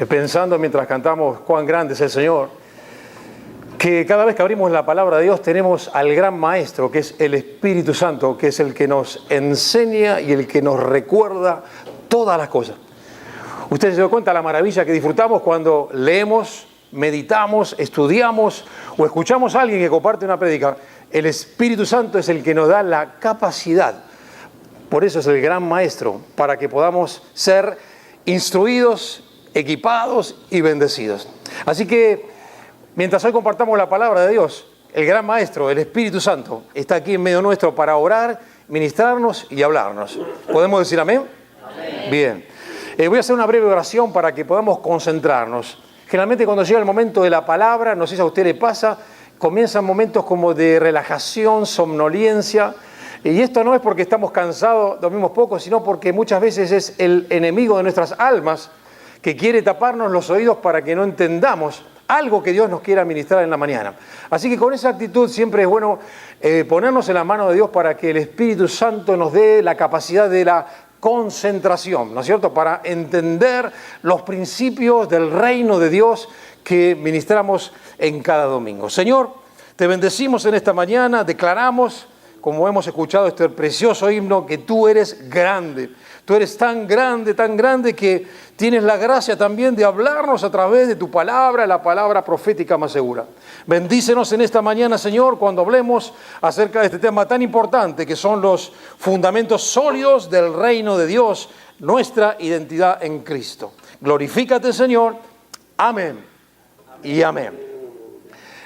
Pensando mientras cantamos cuán grande es el Señor, que cada vez que abrimos la palabra de Dios tenemos al gran maestro, que es el Espíritu Santo, que es el que nos enseña y el que nos recuerda todas las cosas. Ustedes se dan cuenta de la maravilla que disfrutamos cuando leemos, meditamos, estudiamos o escuchamos a alguien que comparte una prédica. El Espíritu Santo es el que nos da la capacidad. Por eso es el gran maestro, para que podamos ser instruidos, equipados y bendecidos. Así que, mientras hoy compartamos la palabra de Dios, el gran maestro, el Espíritu Santo, está aquí en medio nuestro para orar, ministrarnos y hablarnos. ¿Podemos decir amén? Amén. Bien. Voy a hacer una breve oración para que podamos concentrarnos. Generalmente cuando llega el momento de la palabra, no sé si a usted le pasa, comienzan momentos como de relajación, somnolencia. Y esto no es porque estamos cansados, dormimos poco, sino porque muchas veces es el enemigo de nuestras almas que quiere taparnos los oídos para que no entendamos algo que Dios nos quiera ministrar en la mañana. Así que con esa actitud siempre es bueno ponernos en la mano de Dios para que el Espíritu Santo nos dé la capacidad de la concentración, ¿no es cierto?, para entender los principios del reino de Dios que ministramos en cada domingo. Señor, te bendecimos en esta mañana, declaramos, como hemos escuchado este precioso himno, que tú eres grande. Tú eres tan grande que tienes la gracia también de hablarnos a través de tu palabra, la palabra profética más segura. Bendícenos en esta mañana, Señor, cuando hablemos acerca de este tema tan importante que son los fundamentos sólidos del reino de Dios, nuestra identidad en Cristo. Glorifícate, Señor. Amén y amén.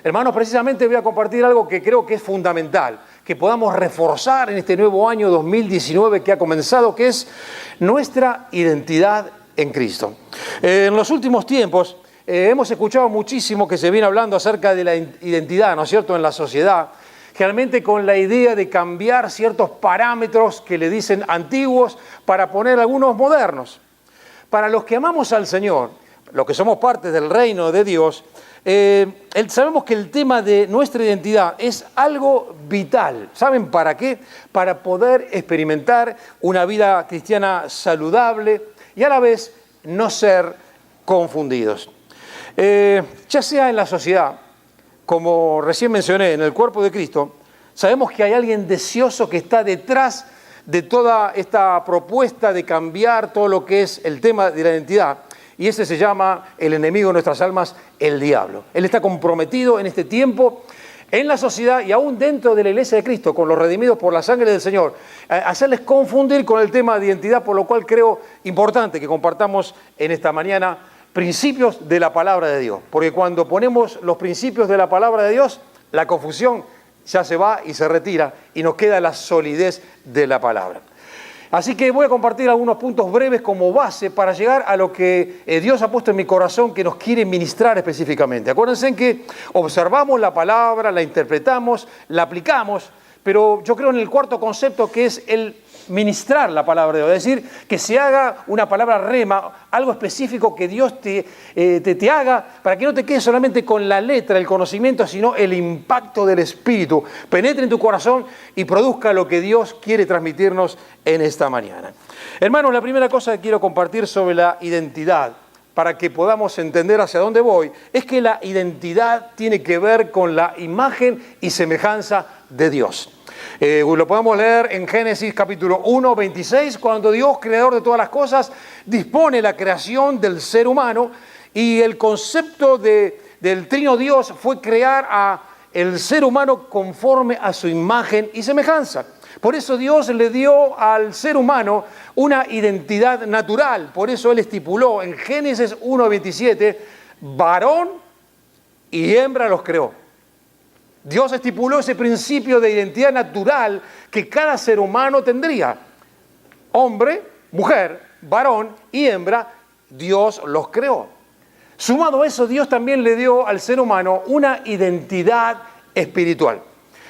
Hermanos, precisamente voy a compartir algo que creo que es fundamental, que podamos reforzar en este nuevo año 2019 que ha comenzado, que es nuestra identidad en Cristo. En los últimos tiempos hemos escuchado muchísimo que se viene hablando acerca de la identidad, ¿no es cierto?, en la sociedad, generalmente con la idea de cambiar ciertos parámetros que le dicen antiguos para poner algunos modernos. Para los que amamos al Señor, los que somos parte del reino de Dios, sabemos que el tema de nuestra identidad es algo vital. ¿Saben para qué? Para poder experimentar una vida cristiana saludable y a la vez no ser confundidos. Ya sea en la sociedad, como recién mencioné, en el cuerpo de Cristo, sabemos que hay alguien deseoso que está detrás de toda esta propuesta de cambiar todo lo que es el tema de la identidad. Y ese se llama el enemigo de nuestras almas, el diablo. Él está comprometido en este tiempo, en la sociedad y aún dentro de la iglesia de Cristo, con los redimidos por la sangre del Señor, hacerles confundir con el tema de identidad, por lo cual creo importante que compartamos en esta mañana principios de la palabra de Dios. Porque cuando ponemos los principios de la palabra de Dios, la confusión ya se va y se retira y nos queda la solidez de la palabra. Así que voy a compartir algunos puntos breves como base para llegar a lo que Dios ha puesto en mi corazón que nos quiere ministrar específicamente. Acuérdense en que observamos la palabra, la interpretamos, la aplicamos, pero yo creo en el cuarto concepto que es el ministrar la palabra de Dios, es decir, que se haga una palabra rema, algo específico que Dios te haga para que no te quedes solamente con la letra, el conocimiento, sino el impacto del Espíritu, penetre en tu corazón y produzca lo que Dios quiere transmitirnos en esta mañana. Hermanos, la primera cosa que quiero compartir sobre la identidad, para que podamos entender hacia dónde voy, es que la identidad tiene que ver con la imagen y semejanza de Dios. Lo podemos leer en Génesis capítulo 1, 26, cuando Dios, creador de todas las cosas, dispone la creación del ser humano y el concepto del trino Dios fue crear a el ser humano conforme a su imagen y semejanza. Por eso Dios le dio al ser humano una identidad natural. Por eso Él estipuló en Génesis 1, 27, varón y hembra los creó. Dios estipuló ese principio de identidad natural que cada ser humano tendría. Hombre, mujer, varón y hembra, Dios los creó. Sumado a eso, Dios también le dio al ser humano una identidad espiritual.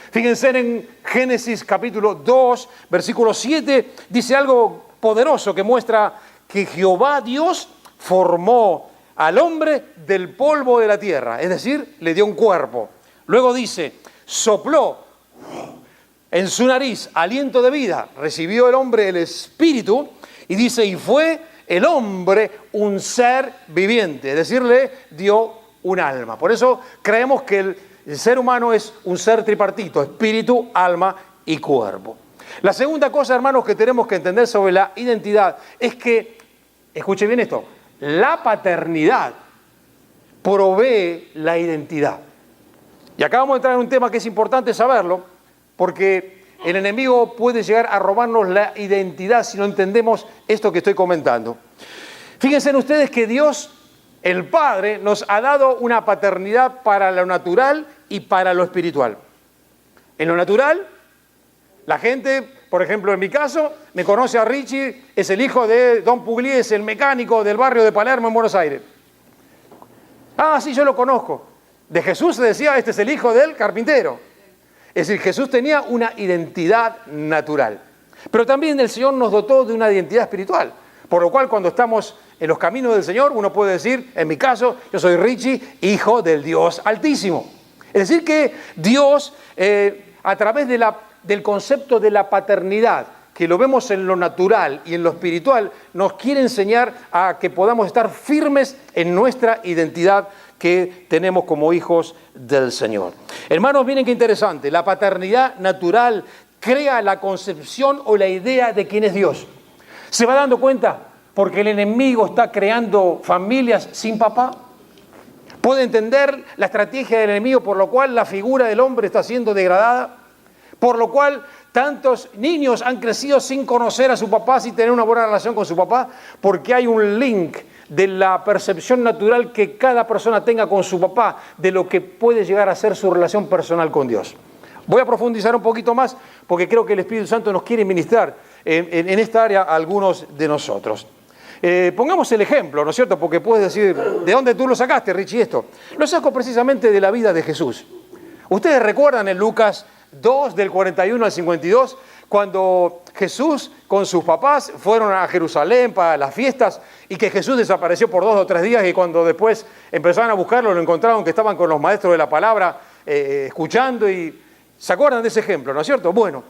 Fíjense en Génesis capítulo 2, versículo 7, dice algo poderoso que muestra que Jehová Dios formó al hombre del polvo de la tierra, es decir, le dio un cuerpo. Luego dice, sopló en su nariz aliento de vida, recibió el hombre el espíritu y dice, y fue el hombre un ser viviente, es decir, le dio un alma. Por eso creemos que el ser humano es un ser tripartito, espíritu, alma y cuerpo. La segunda cosa, hermanos, que tenemos que entender sobre la identidad es que, escuche bien esto, la paternidad provee la identidad. Y acá vamos a entrar en un tema que es importante saberlo, porque el enemigo puede llegar a robarnos la identidad si no entendemos esto que estoy comentando. Fíjense en ustedes que Dios, el Padre, nos ha dado una paternidad para lo natural y para lo espiritual. En lo natural, la gente, por ejemplo, en mi caso, me conoce a Richie, es el hijo de Don Pugliese, el mecánico del barrio de Palermo en Buenos Aires. Ah, sí, yo lo conozco. De Jesús se decía, este es el hijo del carpintero. Es decir, Jesús tenía una identidad natural. Pero también el Señor nos dotó de una identidad espiritual. Por lo cual, cuando estamos en los caminos del Señor, uno puede decir, en mi caso, yo soy Richie, hijo del Dios Altísimo. Es decir, que Dios, a través del concepto de la paternidad, que lo vemos en lo natural y en lo espiritual, nos quiere enseñar a que podamos estar firmes en nuestra identidad que tenemos como hijos del Señor. Hermanos, miren qué interesante, la paternidad natural crea la concepción o la idea de quién es Dios. ¿Se va dando cuenta? Porque el enemigo está creando familias sin papá. ¿Puede entender la estrategia del enemigo por lo cual la figura del hombre está siendo degradada? Por lo cual tantos niños han crecido sin conocer a su papá, sin tener una buena relación con su papá, porque hay un link de la percepción natural que cada persona tenga con su papá, de lo que puede llegar a ser su relación personal con Dios. Voy a profundizar un poquito más, porque creo que el Espíritu Santo nos quiere ministrar en esta área a algunos de nosotros. Pongamos el ejemplo, ¿no es cierto? Porque puedes decir, ¿de dónde tú lo sacaste, Richie, esto? Lo saco precisamente de la vida de Jesús. Ustedes recuerdan en Lucas 2, del 41 al 52, cuando Jesús con sus papás fueron a Jerusalén para las fiestas y que Jesús desapareció por 2 o 3 días y cuando después empezaron a buscarlo, lo encontraron que estaban con los maestros de la palabra escuchando y ¿se acuerdan de ese ejemplo, no es cierto? Bueno,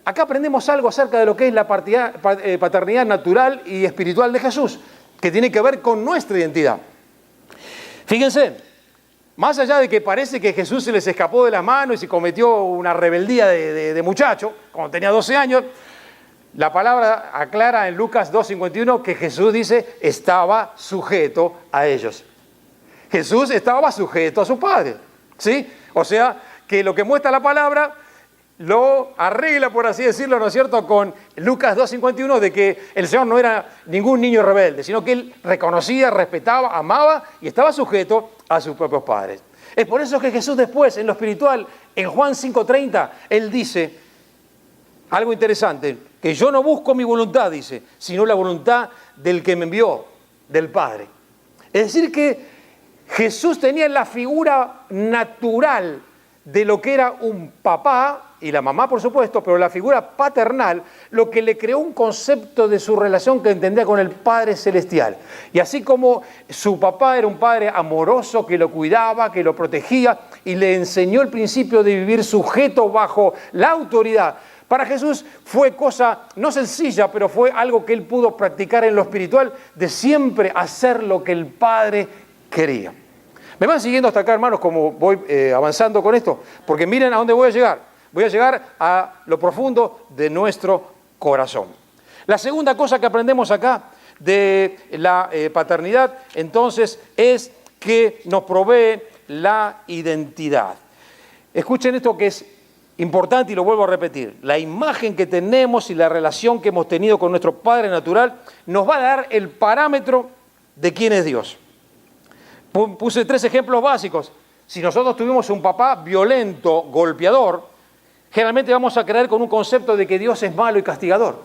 acá aprendemos algo acerca de lo que es la paternidad natural y espiritual de Jesús, que tiene que ver con nuestra identidad. Fíjense, más allá de que parece que Jesús se les escapó de las manos y se cometió una rebeldía de muchacho, cuando tenía 12 años, la palabra aclara en Lucas 2:51 que Jesús dice, estaba sujeto a ellos. Jesús estaba sujeto a su Padre, ¿sí? O sea, que lo que muestra la palabra lo arregla, por así decirlo, ¿no es cierto?, con Lucas 2:51 de que el Señor no era ningún niño rebelde, sino que Él reconocía, respetaba, amaba y estaba sujeto a sus propios padres. Es por eso que Jesús después, en lo espiritual, en Juan 5:30, Él dice algo interesante, que yo no busco mi voluntad, dice, sino la voluntad del que me envió, del Padre. Es decir que Jesús tenía la figura natural de lo que era un papá y la mamá, por supuesto, pero la figura paternal, lo que le creó un concepto de su relación que entendía con el Padre Celestial. Y así como su papá era un padre amoroso que lo cuidaba, que lo protegía y le enseñó el principio de vivir sujeto bajo la autoridad, para Jesús fue cosa no sencilla, pero fue algo que él pudo practicar en lo espiritual, de siempre hacer lo que el Padre quería. ¿Me van siguiendo hasta acá, hermanos, como voy avanzando con esto? Porque miren a dónde voy a llegar. Voy a llegar a lo profundo de nuestro corazón. La segunda cosa que aprendemos acá de la paternidad, entonces, es que nos provee la identidad. Escuchen esto que es importante y lo vuelvo a repetir. La imagen que tenemos y la relación que hemos tenido con nuestro Padre natural nos va a dar el parámetro de quién es Dios. Puse 3 ejemplos básicos. Si nosotros tuvimos un papá violento, golpeador, generalmente vamos a creer con un concepto de que Dios es malo y castigador.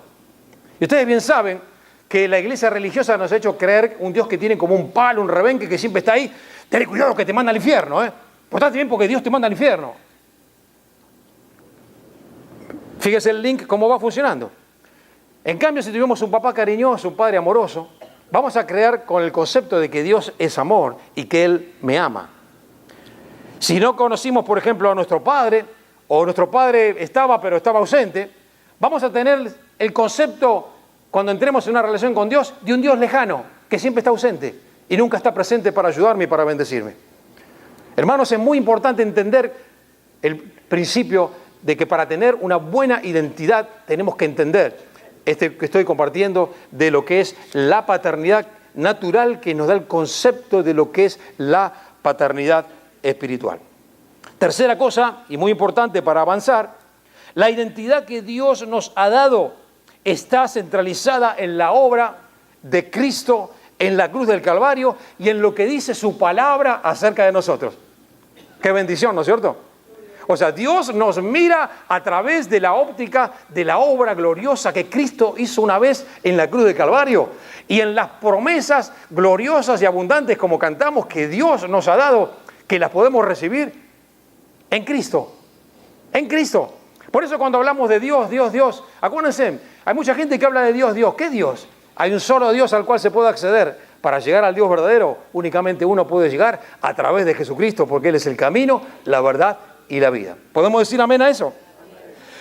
Y ustedes bien saben que la iglesia religiosa nos ha hecho creer un Dios que tiene como un palo, un rebenque que siempre está ahí. Ten cuidado que te manda al infierno, Portate bien porque Dios te manda al infierno. Fíjese el link, cómo va funcionando. En cambio, si tuvimos un papá cariñoso, un padre amoroso, vamos a creer con el concepto de que Dios es amor y que Él me ama. Si no conocimos, por ejemplo, a nuestro padre, o nuestro padre estaba, pero estaba ausente, vamos a tener el concepto cuando entremos en una relación con Dios, de un Dios lejano, que siempre está ausente y nunca está presente para ayudarme y para bendecirme. Hermanos, es muy importante entender el principio de que para tener una buena identidad tenemos que entender que estoy compartiendo de lo que es la paternidad natural, que nos da el concepto de lo que es la paternidad espiritual. Tercera cosa, y muy importante para avanzar, la identidad que Dios nos ha dado está centralizada en la obra de Cristo en la cruz del Calvario y en lo que dice su palabra acerca de nosotros. Qué bendición, ¿no es cierto? O sea, Dios nos mira a través de la óptica de la obra gloriosa que Cristo hizo una vez en la cruz del Calvario y en las promesas gloriosas y abundantes, como cantamos, que Dios nos ha dado, que las podemos recibir en Cristo. En Cristo. Por eso cuando hablamos de Dios, Dios, Dios, acuérdense, hay mucha gente que habla de Dios, Dios. ¿Qué Dios? Hay un solo Dios al cual se puede acceder. Para llegar al Dios verdadero, únicamente uno puede llegar a través de Jesucristo, porque Él es el camino, la verdad y la vida. ¿Podemos decir amén a eso?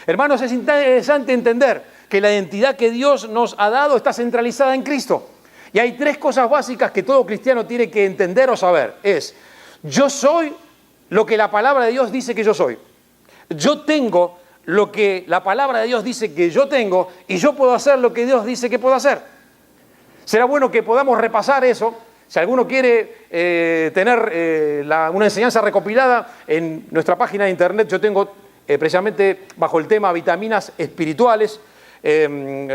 Hermanos, es interesante entender que la identidad que Dios nos ha dado está centralizada en Cristo. Y hay tres cosas básicas que todo cristiano tiene que entender o saber. Es, yo soy lo que la palabra de Dios dice que yo soy. Yo tengo lo que la palabra de Dios dice que yo tengo y yo puedo hacer lo que Dios dice que puedo hacer. Será bueno que podamos repasar eso. Si alguno quiere tener una enseñanza recopilada, en nuestra página de internet yo tengo precisamente bajo el tema vitaminas espirituales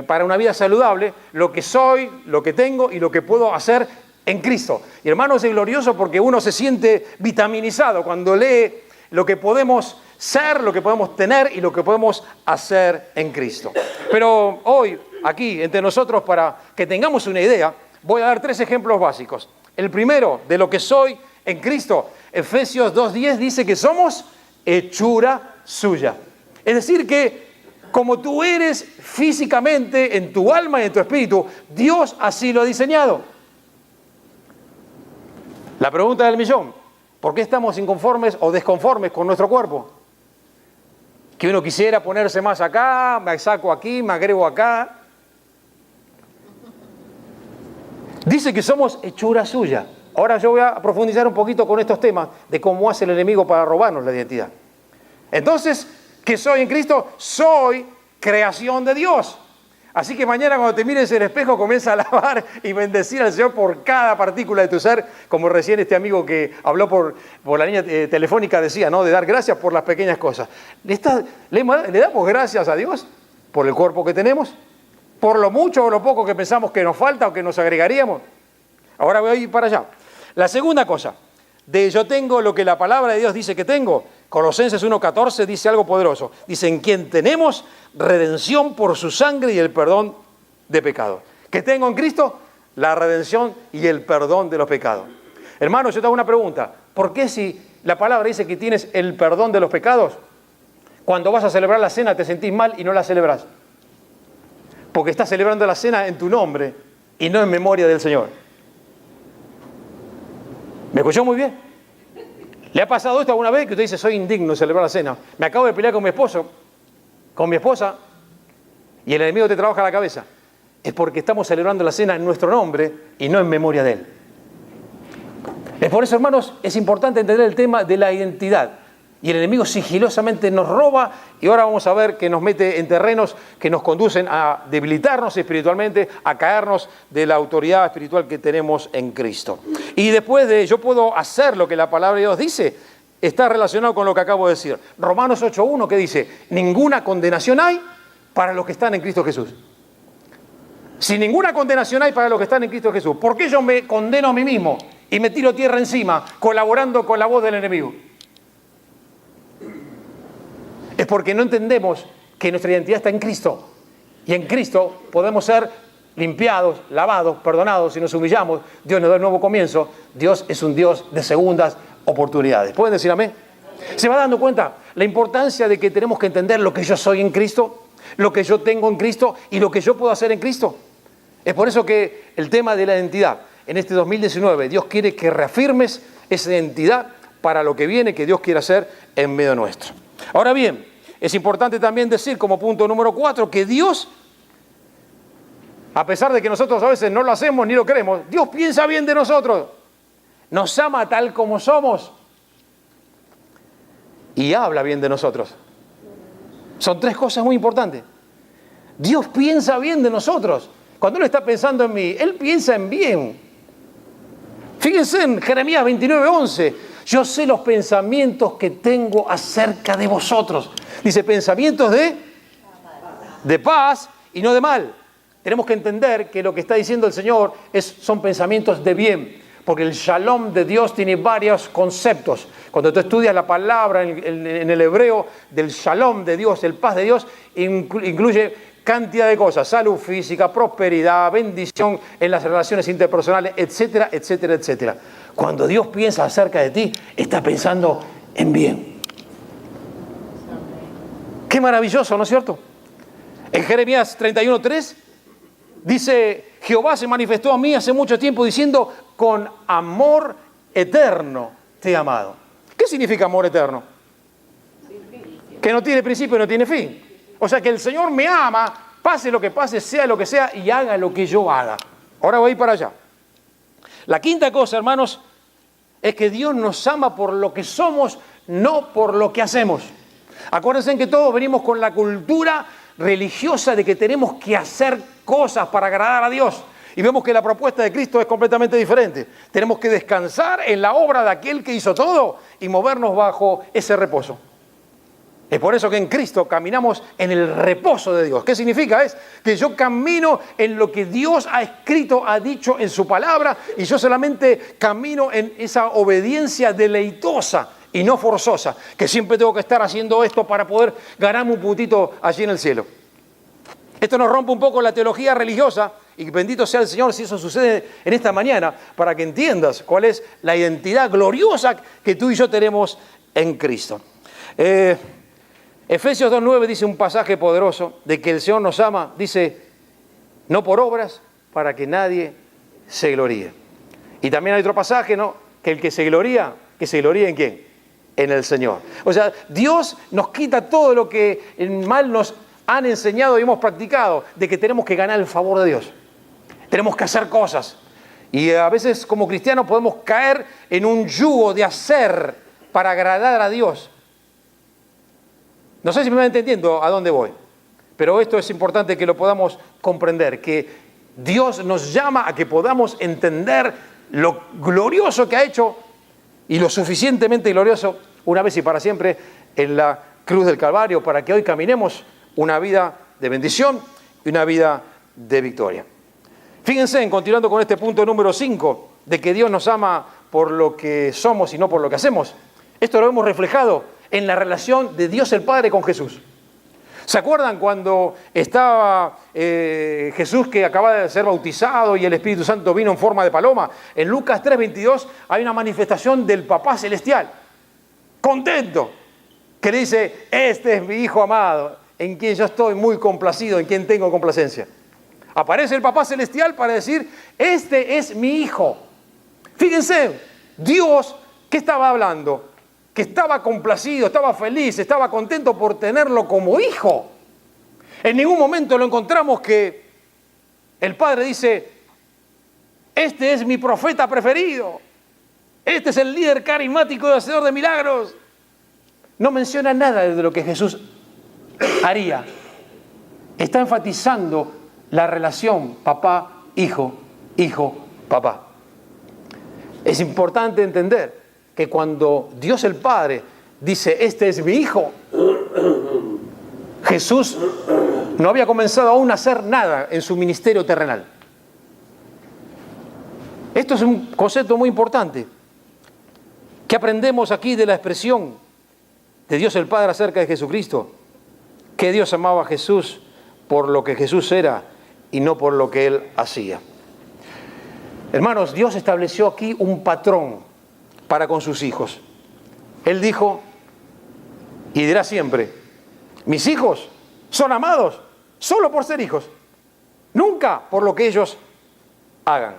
para una vida saludable, lo que soy, lo que tengo y lo que puedo hacer en Cristo. Y hermanos, es glorioso porque uno se siente vitaminizado cuando lee lo que podemos ser, lo que podemos tener y lo que podemos hacer en Cristo. Pero hoy, aquí, entre nosotros, para que tengamos una idea, voy a dar tres ejemplos básicos. El primero, de lo que soy en Cristo. Efesios 2:10 dice que somos hechura suya. Es decir que como tú eres físicamente, en tu alma y en tu espíritu, Dios así lo ha diseñado. La pregunta del millón, ¿por qué estamos inconformes o desconformes con nuestro cuerpo? Que uno quisiera ponerse más acá, me saco aquí, me agrego acá. Dice que somos hechura suya. Ahora yo voy a profundizar un poquito con estos temas de cómo hace el enemigo para robarnos la identidad. Entonces, ¿qué soy en Cristo? Soy creación de Dios. Así que mañana cuando te mires en el espejo comienza a alabar y bendecir al Señor por cada partícula de tu ser, como recién este amigo que habló por la línea telefónica decía, ¿no? De dar gracias por las pequeñas cosas. ¿Le damos gracias a Dios por el cuerpo que tenemos? ¿Por lo mucho o lo poco que pensamos que nos falta o que nos agregaríamos? Ahora voy a ir para allá. La segunda cosa, de yo tengo lo que la palabra de Dios dice que tengo. Colosenses 1:14 dice algo poderoso. Dice, en quien tenemos redención por su sangre y el perdón de pecados. ¿Qué tengo en Cristo? La redención y el perdón de los pecados. Hermanos, yo te hago una pregunta. ¿Por qué si la palabra dice que tienes el perdón de los pecados, cuando vas a celebrar la cena te sentís mal y no la celebras? Porque estás celebrando la cena en tu nombre y no en memoria del Señor. ¿Me escuchó muy bien? ¿Le ha pasado esto alguna vez que usted dice, soy indigno de celebrar la cena? Me acabo de pelear con mi esposo, con mi esposa, y el enemigo te trabaja la cabeza. Es porque estamos celebrando la cena en nuestro nombre y no en memoria de Él. Es por eso, hermanos, es importante entender el tema de la identidad. Y el enemigo sigilosamente nos roba y ahora vamos a ver que nos mete en terrenos que nos conducen a debilitarnos espiritualmente, a caernos de la autoridad espiritual que tenemos en Cristo. Y después de yo puedo hacer lo que la palabra de Dios dice, está relacionado con lo que acabo de decir. Romanos 8:1 que dice, ninguna condenación hay para los que están en Cristo Jesús. Si ninguna condenación hay para los que están en Cristo Jesús, ¿por qué yo me condeno a mí mismo y me tiro tierra encima colaborando con la voz del enemigo? Es porque no entendemos que nuestra identidad está en Cristo. Y en Cristo podemos ser limpiados, lavados, perdonados. Si nos humillamos, Dios nos da un nuevo comienzo. Dios es un Dios de segundas oportunidades. ¿Pueden decir amén? ¿Se va dando cuenta la importancia de que tenemos que entender lo que yo soy en Cristo, lo que yo tengo en Cristo y lo que yo puedo hacer en Cristo? Es por eso que el tema de la identidad en este 2019, Dios quiere que reafirmes esa identidad para lo que viene, que Dios quiere hacer en medio nuestro. Ahora bien, es importante también decir como punto número 4 que Dios A pesar de que nosotros a veces no lo hacemos ni lo creemos, Dios piensa bien de nosotros. Nos ama tal como somos. Y habla bien de nosotros. Son tres cosas muy importantes. Dios piensa bien de nosotros. Cuando Él está pensando en mí, Él piensa en bien. Fíjense en Jeremías 29:11. Yo sé los pensamientos que tengo acerca de vosotros. Dice, pensamientos de paz y no de mal. Tenemos que entender que lo que está diciendo el Señor son pensamientos de bien. Porque el shalom de Dios tiene varios conceptos. Cuando tú estudias la palabra en el hebreo del shalom de Dios, el paz de Dios, incluye cantidad de cosas. Salud física, prosperidad, bendición en las relaciones interpersonales, etcétera, etcétera, etcétera. Cuando Dios piensa acerca de ti, está pensando en bien. Qué maravilloso, ¿no es cierto? En Jeremías 31:3 dice, Jehová se manifestó a mí hace mucho tiempo diciendo, con amor eterno te he amado. ¿Qué significa amor eterno? Que no tiene principio y no tiene fin. O sea que el Señor me ama, pase lo que pase, sea lo que sea, y haga lo que yo haga. Ahora voy para allá. La quinta cosa, hermanos, es que Dios nos ama por lo que somos, no por lo que hacemos. Acuérdense que todos venimos con la cultura religiosa de que tenemos que hacer cosas para agradar a Dios. Y vemos que la propuesta de Cristo es completamente diferente. Tenemos que descansar en la obra de aquel que hizo todo y movernos bajo ese reposo. Es por eso que en Cristo caminamos en el reposo de Dios. ¿Qué significa? Es que yo camino en lo que Dios ha escrito, ha dicho en su palabra, y yo solamente camino en esa obediencia deleitosa y no forzosa, que siempre tengo que estar haciendo esto para poder ganarme un puntito allí en el cielo. Esto nos rompe un poco la teología religiosa, y bendito sea el Señor si eso sucede en esta mañana, para que entiendas cuál es la identidad gloriosa que tú y yo tenemos en Cristo. Efesios 2:9 dice un pasaje poderoso de que el Señor nos ama, dice, no por obras, para que nadie se gloríe. Y también hay otro pasaje, ¿no? Que el que se gloría ¿en quién? En el Señor. O sea, Dios nos quita todo lo que en mal nos han enseñado y hemos practicado, de que tenemos que ganar el favor de Dios. Tenemos que hacer cosas. Y a veces como cristianos podemos caer en un yugo de hacer para agradar a Dios. No sé si me va entendiendo a dónde voy, pero esto es importante que lo podamos comprender, que Dios nos llama a que podamos entender lo glorioso que ha hecho y lo suficientemente glorioso una vez y para siempre en la cruz del Calvario, para que hoy caminemos una vida de bendición y una vida de victoria. Fíjense, continuando con este punto número 5, de que Dios nos ama por lo que somos y no por lo que hacemos. Esto lo hemos reflejado en la relación de Dios el Padre con Jesús. ¿Se acuerdan cuando estaba Jesús que acaba de ser bautizado y el Espíritu Santo vino en forma de paloma? En Lucas 3:22 hay una manifestación del Papá Celestial, contento, que le dice, este es mi Hijo amado, en quien yo estoy muy complacido, en quien tengo complacencia. Aparece el Papá Celestial para decir, este es mi Hijo. Fíjense, Dios, ¿qué estaba hablando? Que estaba complacido, estaba feliz, estaba contento por tenerlo como hijo. En ningún momento lo encontramos que el Padre dice, este es mi profeta preferido, este es el líder carismático y hacedor de milagros. No menciona nada de lo que Jesús haría. Está enfatizando la relación papá-hijo, hijo-papá. Es importante entender que cuando Dios el Padre dice, este es mi Hijo, Jesús no había comenzado aún a hacer nada en su ministerio terrenal. Esto es un concepto muy importante. ¿Qué aprendemos aquí de la expresión de Dios el Padre acerca de Jesucristo? Que Dios amaba a Jesús por lo que Jesús era y no por lo que Él hacía. Hermanos, Dios estableció aquí un patrón para con sus hijos. Él dijo y dirá siempre, mis hijos son amados solo por ser hijos, nunca por lo que ellos hagan.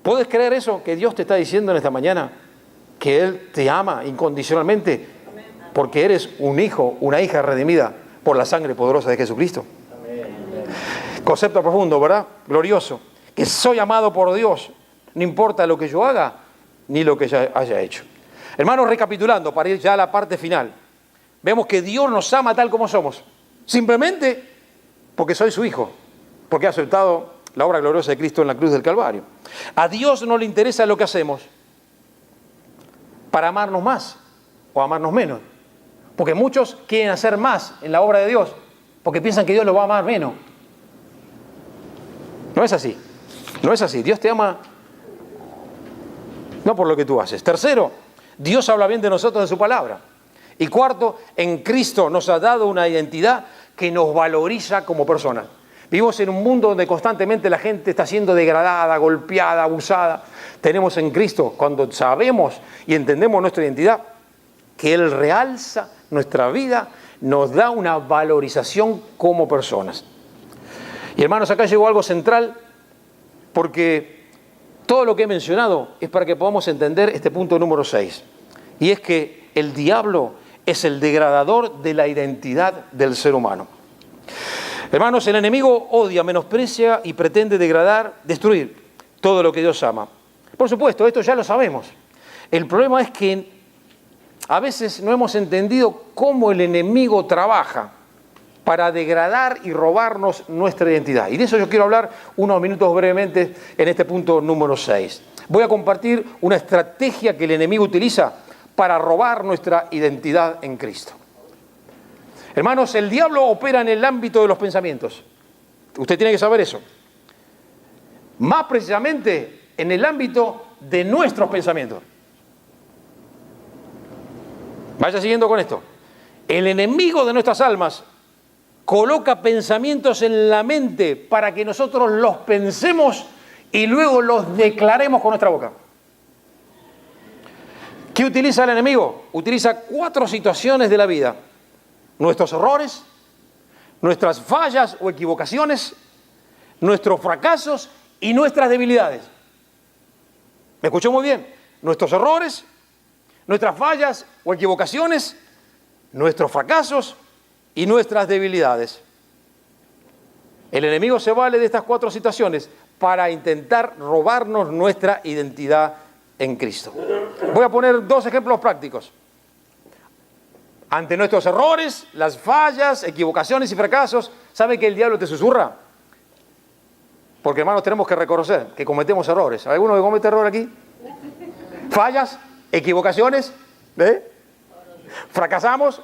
¿Puedes creer eso que Dios te está diciendo en esta mañana? Que Él te ama incondicionalmente porque eres un hijo, una hija redimida por la sangre poderosa de Jesucristo. Concepto profundo, ¿verdad? Glorioso. Que soy amado por Dios, no importa lo que yo haga, ni lo que ya haya hecho. Hermanos, recapitulando, para ir ya a la parte final, vemos que Dios nos ama tal como somos, simplemente porque soy su hijo, porque ha aceptado la obra gloriosa de Cristo en la cruz del Calvario. A Dios no le interesa lo que hacemos para amarnos más o amarnos menos, porque muchos quieren hacer más en la obra de Dios, porque piensan que Dios lo va a amar menos. No es así, no es así. Dios te ama no por lo que tú haces. Tercero, Dios habla bien de nosotros en su palabra. Y cuarto, en Cristo nos ha dado una identidad que nos valoriza como personas. Vivimos en un mundo donde constantemente la gente está siendo degradada, golpeada, abusada. Tenemos en Cristo, cuando sabemos y entendemos nuestra identidad, que Él realza nuestra vida, nos da una valorización como personas. Y hermanos, acá llegó algo central, porque todo lo que he mencionado es para que podamos entender este punto número 6. Y es que el diablo es el degradador de la identidad del ser humano. Hermanos, el enemigo odia, menosprecia y pretende degradar, destruir todo lo que Dios ama. Por supuesto, esto ya lo sabemos. El problema es que a veces no hemos entendido cómo el enemigo trabaja para degradar y robarnos nuestra identidad. Y de eso yo quiero hablar unos minutos brevemente en este punto número 6. Voy a compartir una estrategia que el enemigo utiliza para robar nuestra identidad en Cristo. Hermanos, el diablo opera en el ámbito de los pensamientos. Usted tiene que saber eso. Más precisamente en el ámbito de nuestros pensamientos. Vaya siguiendo con esto. El enemigo de nuestras almas coloca pensamientos en la mente para que nosotros los pensemos y luego los declaremos con nuestra boca. ¿Qué utiliza el enemigo? Utiliza 4 situaciones de la vida. Nuestros errores, nuestras fallas o equivocaciones, nuestros fracasos y nuestras debilidades. ¿Me escuchó muy bien? Nuestros errores, nuestras fallas o equivocaciones, nuestros fracasos y nuestras debilidades. El enemigo se vale de estas 4 situaciones para intentar robarnos nuestra identidad en Cristo. Voy a poner 2 ejemplos prácticos. Ante nuestros errores, las fallas, equivocaciones y fracasos, ¿sabe que el diablo te susurra? Porque, hermanos, tenemos que reconocer que cometemos errores. ¿Hay alguno que comete error aquí? Fallas, equivocaciones, fracasamos.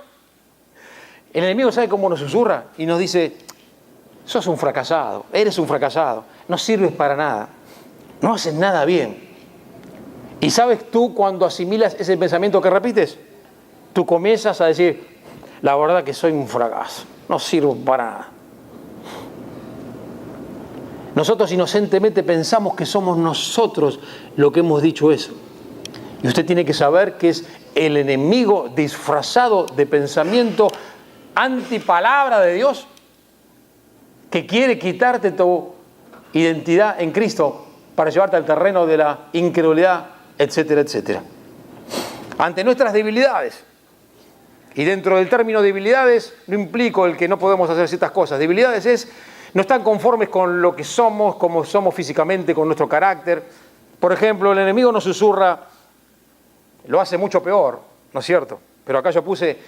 El enemigo sabe cómo nos susurra y nos dice: sos un fracasado, eres un fracasado, no sirves para nada, no haces nada bien. Y sabes tú, cuando asimilas ese pensamiento que repites, tú comienzas a decir: la verdad que soy un fracaso, no sirvo para nada. Nosotros inocentemente pensamos que somos nosotros lo que hemos dicho eso. Y usted tiene que saber que es el enemigo disfrazado de pensamiento antipalabra de Dios, que quiere quitarte tu identidad en Cristo para llevarte al terreno de la incredulidad, etcétera, etcétera. Ante nuestras debilidades, y dentro del término debilidades no implico el que no podemos hacer ciertas cosas. Debilidades es no estar conformes con lo que somos, como somos físicamente, con nuestro carácter. Por ejemplo, el enemigo nos susurra, lo hace mucho peor, ¿no es cierto? Pero acá yo puse,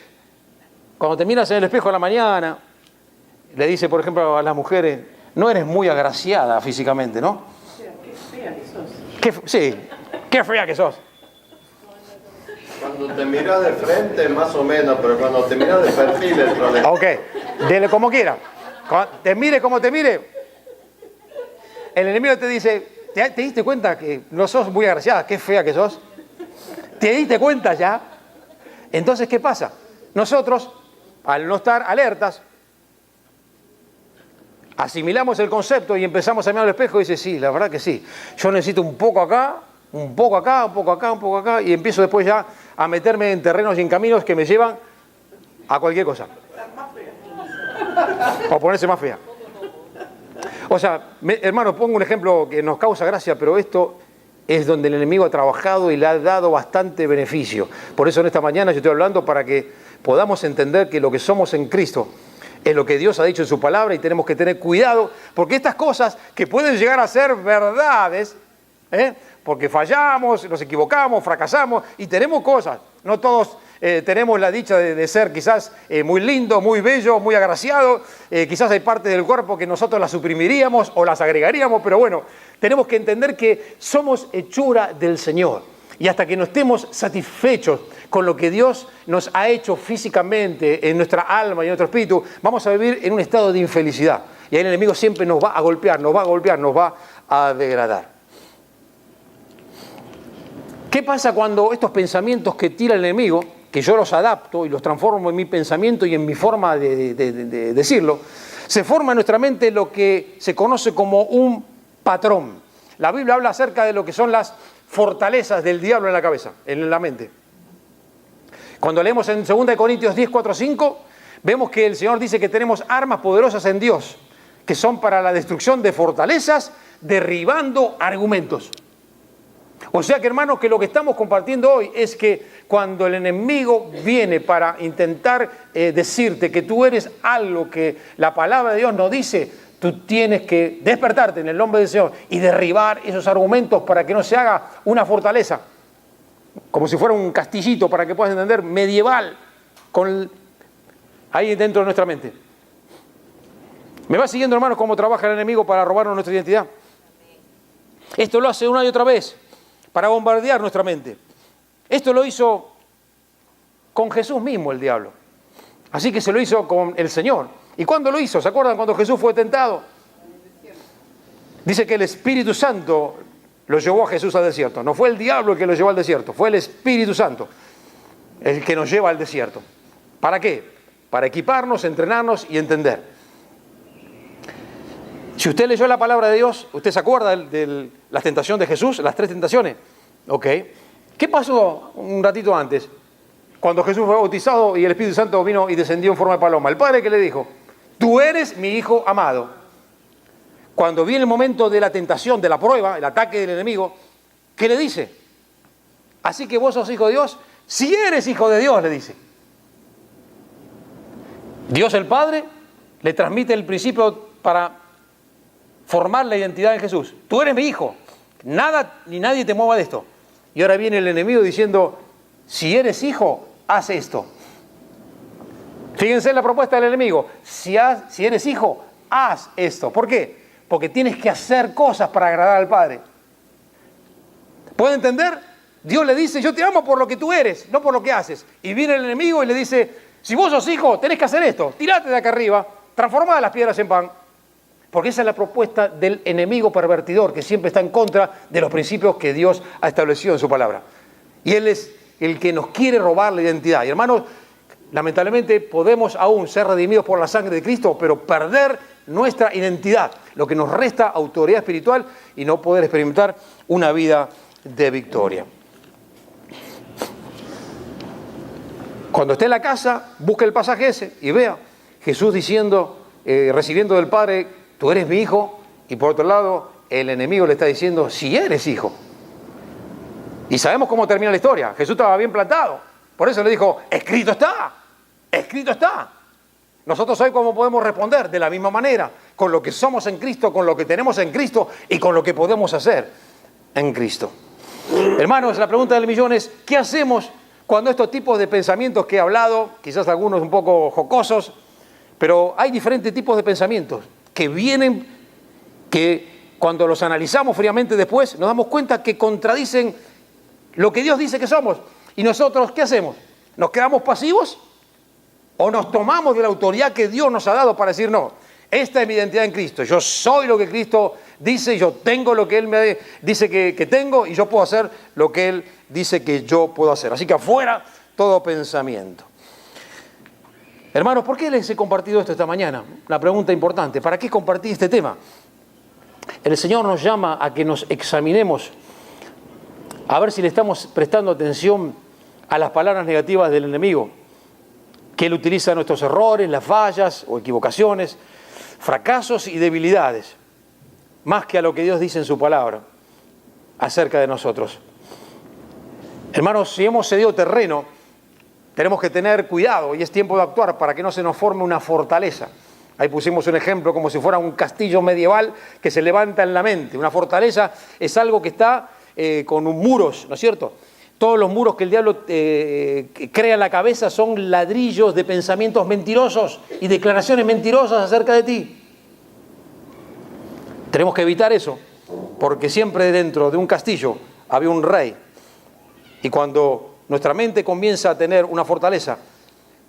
cuando te miras en el espejo a la mañana, le dice, por ejemplo, a las mujeres: no eres muy agraciada físicamente, ¿no? Qué fea que sos. Sí, qué fea que sos. Cuando te miras de frente, más o menos, pero cuando te miras de perfil, el problema. Ok, dele como quiera. Te mire como te mire. El enemigo te dice: ¿te diste cuenta que no sos muy agraciada? Qué fea que sos. ¿Te diste cuenta ya? Entonces, ¿qué pasa? Nosotros, al no estar alertas, asimilamos el concepto y empezamos a mirar al espejo y dice: sí, la verdad que sí. Yo necesito un poco acá, un poco acá, un poco acá, un poco acá, y empiezo después ya a meterme en terrenos y en caminos que me llevan a cualquier cosa. O ponerse más fea. O sea, hermano, pongo un ejemplo que nos causa gracia, pero esto es donde el enemigo ha trabajado y le ha dado bastante beneficio. Por eso en esta mañana yo estoy hablando para que podamos entender que lo que somos en Cristo Es lo que Dios ha dicho en su palabra y tenemos que tener cuidado, porque estas cosas que pueden llegar a ser verdades, porque fallamos, nos equivocamos, fracasamos y tenemos cosas. No todos tenemos la dicha de ser quizás muy lindo, muy bello, muy agraciado. Quizás hay partes del cuerpo que nosotros las suprimiríamos o las agregaríamos, pero bueno, tenemos que entender que somos hechura del Señor. Y hasta que no estemos satisfechos con lo que Dios nos ha hecho físicamente, en nuestra alma y en nuestro espíritu, vamos a vivir en un estado de infelicidad. Y ahí el enemigo siempre nos va a golpear, nos va a degradar. ¿Qué pasa cuando estos pensamientos que tira el enemigo, que yo los adapto y los transformo en mi pensamiento y en mi forma de decirlo, se forma en nuestra mente lo que se conoce como un patrón? La Biblia habla acerca de lo que son las fortalezas del diablo en la cabeza, en la mente. Cuando leemos en 2 Corintios 10, 4, 5, vemos que el Señor dice que tenemos armas poderosas en Dios, que son para la destrucción de fortalezas, derribando argumentos. O sea que, hermanos, que lo que estamos compartiendo hoy es que cuando el enemigo viene para intentar decirte que tú eres algo que la palabra de Dios no dice, tú tienes que despertarte en el nombre del Señor y derribar esos argumentos para que no se haga una fortaleza, como si fuera un castillito, para que puedas entender, medieval, ahí dentro de nuestra mente. ¿Me va siguiendo, hermanos, cómo trabaja el enemigo para robarnos nuestra identidad? Esto lo hace una y otra vez para bombardear nuestra mente. Esto lo hizo con Jesús mismo el diablo. Así que se lo hizo con el Señor. ¿Y cuándo lo hizo? ¿Se acuerdan cuando Jesús fue tentado? Dice que el Espíritu Santo lo llevó a Jesús al desierto. No fue el diablo el que lo llevó al desierto, fue el Espíritu Santo el que nos lleva al desierto. ¿Para qué? Para equiparnos, entrenarnos y entender. Si usted leyó la palabra de Dios, ¿usted se acuerda de la tentación de Jesús? Las 3 tentaciones. Ok. ¿Qué pasó un ratito antes? Cuando Jesús fue bautizado y el Espíritu Santo vino y descendió en forma de paloma. El Padre que le dijo: tú eres mi Hijo amado. Cuando viene el momento de la tentación, de la prueba, el ataque del enemigo, ¿qué le dice? Así que vos sos hijo de Dios. Si eres hijo de Dios, le dice. Dios el Padre le transmite el principio para formar la identidad de Jesús. Tú eres mi hijo. Nada ni nadie te mueva de esto. Y ahora viene el enemigo diciendo: si eres hijo, haz esto. Fíjense en la propuesta del enemigo. Si eres hijo, haz esto. ¿Por qué? Porque tienes que hacer cosas para agradar al Padre. ¿Puede entender? Dios le dice: yo te amo por lo que tú eres, no por lo que haces. Y viene el enemigo y le dice: si vos sos hijo, tenés que hacer esto. Tirate de acá arriba, transformá las piedras en pan. Porque esa es la propuesta del enemigo pervertidor, que siempre está en contra de los principios que Dios ha establecido en su palabra. Y él es el que nos quiere robar la identidad. Y hermanos, lamentablemente podemos aún ser redimidos por la sangre de Cristo, pero perder nuestra identidad, lo que nos resta autoridad espiritual y no poder experimentar una vida de victoria. Cuando esté en la casa, busque el pasaje ese y vea Jesús diciendo, recibiendo del Padre: tú eres mi hijo. Y por otro lado, el enemigo le está diciendo: si eres hijo. Y sabemos cómo termina la historia. Jesús estaba bien plantado. Por eso le dijo: escrito está, escrito está. Nosotros hoy, ¿cómo podemos responder? De la misma manera, con lo que somos en Cristo, con lo que tenemos en Cristo y con lo que podemos hacer en Cristo. Hermanos, la pregunta del millón es: ¿qué hacemos cuando estos tipos de pensamientos que he hablado, quizás algunos un poco jocosos, pero hay diferentes tipos de pensamientos que vienen, que cuando los analizamos fríamente después, nos damos cuenta que contradicen lo que Dios dice que somos? ¿Y nosotros qué hacemos? ¿Nos quedamos pasivos? ¿O nos tomamos de la autoridad que Dios nos ha dado para decir: no, esta es mi identidad en Cristo, yo soy lo que Cristo dice, yo tengo lo que Él me dice que tengo, y yo puedo hacer lo que Él dice que yo puedo hacer? Así que afuera todo pensamiento. Hermanos, ¿por qué les he compartido esto esta mañana? La pregunta importante: ¿para qué compartí este tema? El Señor nos llama a que nos examinemos, a ver si le estamos prestando atención a las palabras negativas del enemigo, que él utiliza nuestros errores, las fallas o equivocaciones, fracasos y debilidades, más que a lo que Dios dice en su palabra acerca de nosotros. Hermanos, si hemos cedido terreno Tenemos que tener cuidado y es tiempo de actuar para que no se nos forme una fortaleza. Ahí pusimos un ejemplo como si fuera un castillo medieval que se levanta en la mente. Una fortaleza es algo que está con muros, ¿no es cierto? Todos los muros que el diablo crea en la cabeza son ladrillos de pensamientos mentirosos y declaraciones mentirosas acerca de ti. Tenemos que evitar eso, porque siempre dentro de un castillo había un rey. Y cuando nuestra mente comienza a tener una fortaleza,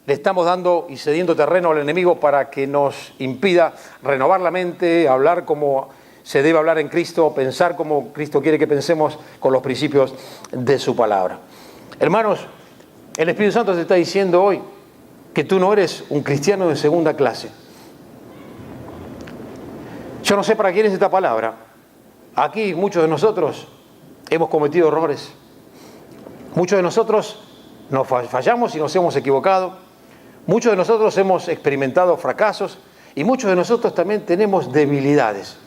le estamos dando y cediendo terreno al enemigo para que nos impida renovar la mente, hablar como se debe hablar en Cristo, pensar como Cristo quiere que pensemos con los principios de su palabra. Hermanos, el Espíritu Santo te está diciendo hoy que tú no eres un cristiano de segunda clase. Yo no sé para quién es esta palabra. Aquí muchos de nosotros hemos cometido errores. Muchos de nosotros nos fallamos y nos hemos equivocado. Muchos de nosotros hemos experimentado fracasos y muchos de nosotros también tenemos debilidades.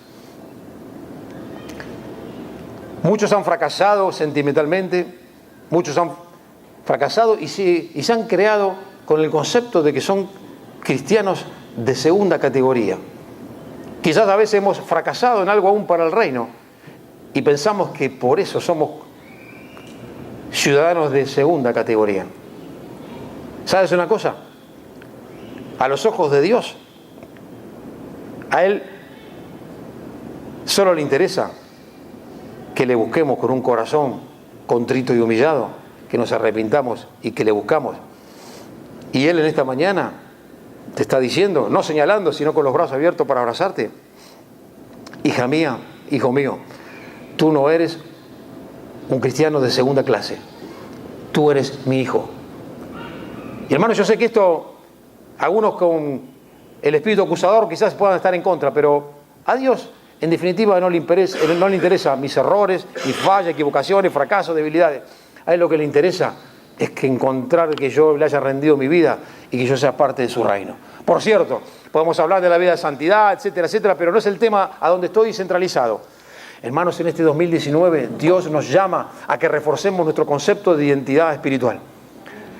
Muchos han fracasado sentimentalmente, muchos han fracasado y se han creado con el concepto de que son cristianos de segunda categoría. Quizás a veces hemos fracasado en algo aún para el reino y pensamos que por eso somos ciudadanos de segunda categoría. ¿Sabes una cosa? A los ojos de Dios, a Él solo le interesa que le busquemos con un corazón contrito y humillado, que nos arrepintamos y que le buscamos. Y Él en esta mañana te está diciendo, no señalando, sino con los brazos abiertos para abrazarte: hija mía, hijo mío, tú no eres un cristiano de segunda clase, tú eres mi hijo. Y hermanos, yo sé que esto, algunos con el espíritu acusador quizás puedan estar en contra, pero a Dios en definitiva no le interesa mis errores, mis fallas, equivocaciones, fracasos, debilidades. A Él lo que le interesa es que encontrar que yo le haya rendido mi vida y que yo sea parte de su reino. Por cierto, podemos hablar de la vida de santidad, etcétera, etcétera, pero no es el tema a donde estoy centralizado. Hermanos, en este 2019 Dios nos llama a que reforcemos nuestro concepto de identidad espiritual.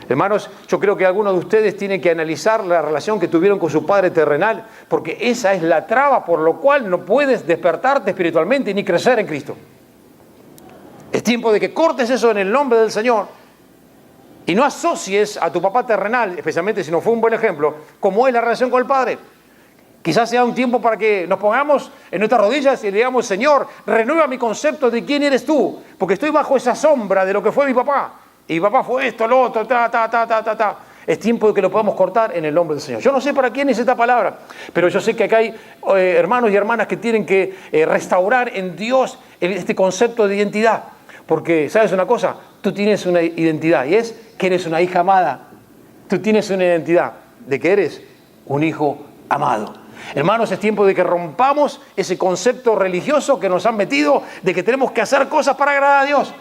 Hermanos, yo creo que algunos de ustedes tienen que analizar la relación que tuvieron con su Padre terrenal, porque esa es la traba por lo cual no puedes despertarte espiritualmente ni crecer en Cristo. Es tiempo de que cortes eso en el nombre del Señor y no asocies a tu papá terrenal, especialmente si no fue un buen ejemplo, como es la relación con el Padre. Quizás sea un tiempo para que nos pongamos en nuestras rodillas y le digamos: Señor, renueva mi concepto de quién eres tú, porque estoy bajo esa sombra de lo que fue mi papá. Y mi papá fue esto, lo otro, Es tiempo de que lo podamos cortar en el nombre del Señor. Yo no sé para quién es esta palabra, pero yo sé que acá hay hermanos y hermanas que tienen que restaurar en Dios este concepto de identidad. Porque, ¿sabes una cosa? Tú tienes una identidad y es que eres una hija amada. Tú tienes una identidad de que eres un hijo amado. Hermanos, es tiempo de que rompamos ese concepto religioso que nos han metido de que tenemos que hacer cosas para agradar a Dios.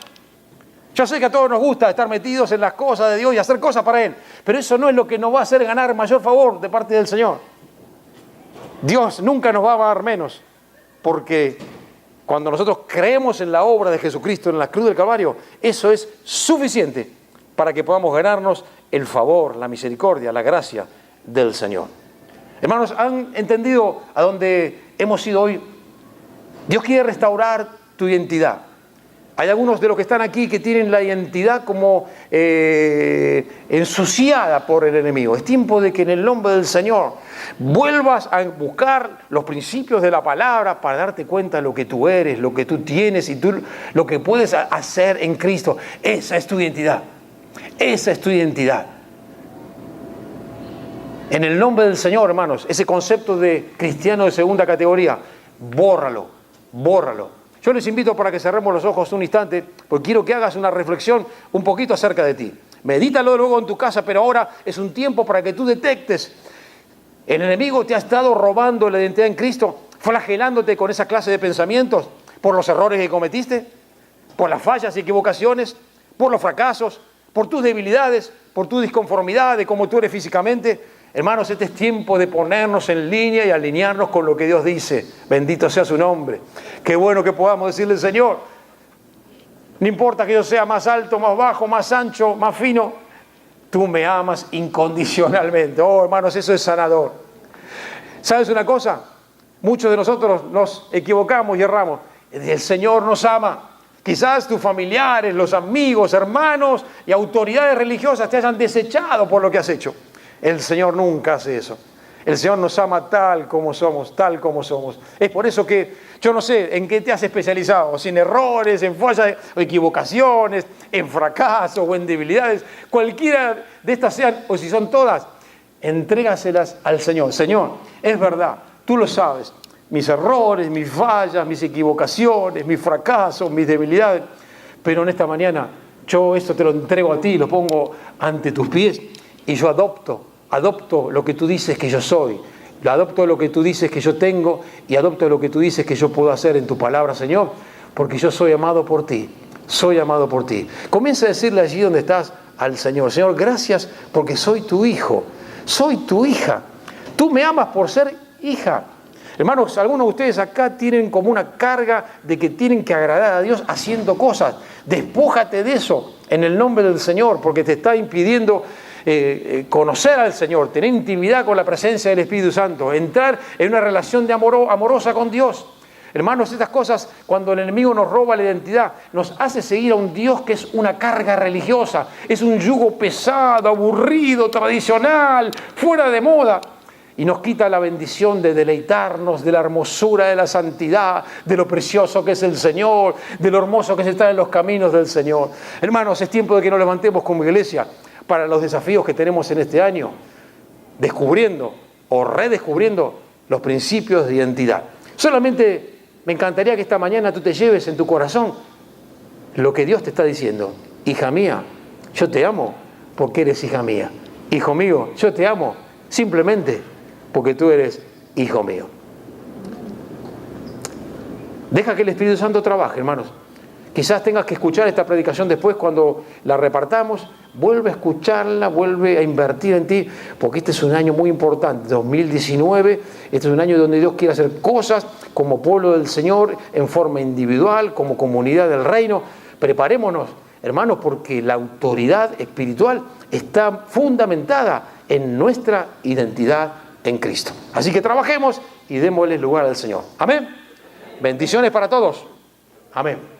Yo sé que a todos nos gusta estar metidos en las cosas de Dios y hacer cosas para Él, pero eso no es lo que nos va a hacer ganar mayor favor de parte del Señor. Dios nunca nos va a dar menos, porque cuando nosotros creemos en la obra de Jesucristo en la cruz del Calvario, eso es suficiente para que podamos ganarnos el favor, la misericordia, la gracia del Señor. Hermanos, ¿han entendido a dónde hemos ido hoy? Dios quiere restaurar tu identidad. Hay algunos de los que están aquí que tienen la identidad como ensuciada por el enemigo. Es tiempo de que en el nombre del Señor vuelvas a buscar los principios de la palabra para darte cuenta de lo que tú eres, lo que tú tienes y lo que puedes hacer en Cristo. Esa es tu identidad. Esa es tu identidad. En el nombre del Señor, hermanos, ese concepto de cristiano de segunda categoría, bórralo. Yo les invito para que cerremos los ojos un instante, porque quiero que hagas una reflexión un poquito acerca de ti. Medítalo luego en tu casa, pero ahora es un tiempo para que tú detectes. El enemigo te ha estado robando la identidad en Cristo, flagelándote con esa clase de pensamientos por los errores que cometiste, por las fallas y equivocaciones, por los fracasos, por tus debilidades, por tu disconformidad de cómo tú eres físicamente. Hermanos, este es tiempo de ponernos en línea y alinearnos con lo que Dios dice. Bendito sea su nombre. Qué bueno que podamos decirle: Señor, no importa que yo sea más alto, más bajo, más ancho, más fino, tú me amas incondicionalmente. Oh, hermanos, eso es sanador. ¿Sabes una cosa? Muchos de nosotros nos equivocamos y erramos. El Señor nos ama. Quizás tus familiares, los amigos, hermanos y autoridades religiosas te hayan desechado por lo que has hecho. El Señor nunca hace eso. El Señor nos ama tal como somos, tal como somos. Es por eso que yo no sé en qué te has especializado, si en errores, en fallas o equivocaciones, en fracasos o en debilidades. Cualquiera de estas sean, o si son todas, entrégaselas al Señor. Señor, es verdad, tú lo sabes. Mis errores, mis fallas, mis equivocaciones, mis fracasos, mis debilidades. Pero en esta mañana yo esto te lo entrego a ti, lo pongo ante tus pies y yo adopto lo que tú dices que yo soy, adopto lo que tú dices que yo tengo y adopto lo que tú dices que yo puedo hacer en tu palabra, Señor, porque yo soy amado por ti, soy amado por ti. Comienza a decirle allí donde estás al Señor, Señor, gracias porque soy tu hijo, soy tu hija, tú me amas por ser hija. Hermanos, algunos de ustedes acá tienen como una carga de que tienen que agradar a Dios haciendo cosas. Despójate de eso en el nombre del Señor, porque te está impidiendo conocer al Señor, tener intimidad con la presencia del Espíritu Santo, entrar en una relación de amorosa con Dios. Hermanos, estas cosas, cuando el enemigo nos roba la identidad, nos hace seguir a un Dios que es una carga religiosa, es un yugo pesado, aburrido, tradicional, fuera de moda. Y nos quita la bendición de deleitarnos de la hermosura de la santidad, de lo precioso que es el Señor, de lo hermoso que se está en los caminos del Señor. Hermanos, es tiempo de que nos levantemos como iglesia para los desafíos que tenemos en este año, descubriendo o redescubriendo los principios de identidad. Solamente me encantaría que esta mañana tú te lleves en tu corazón lo que Dios te está diciendo. Hija mía, yo te amo porque eres hija mía. Hijo mío, yo te amo simplemente porque tú eres hijo mío. Deja que el Espíritu Santo trabaje, hermanos. Quizás tengas que escuchar esta predicación después cuando la repartamos. Vuelve a escucharla, vuelve a invertir en ti, porque este es un año muy importante, 2019. Este es un año donde Dios quiere hacer cosas como pueblo del Señor, en forma individual, como comunidad del reino. Preparémonos, hermanos, porque la autoridad espiritual está fundamentada en nuestra identidad en Cristo. Así que trabajemos y démosle lugar al Señor. Amén. Bendiciones para todos. Amén.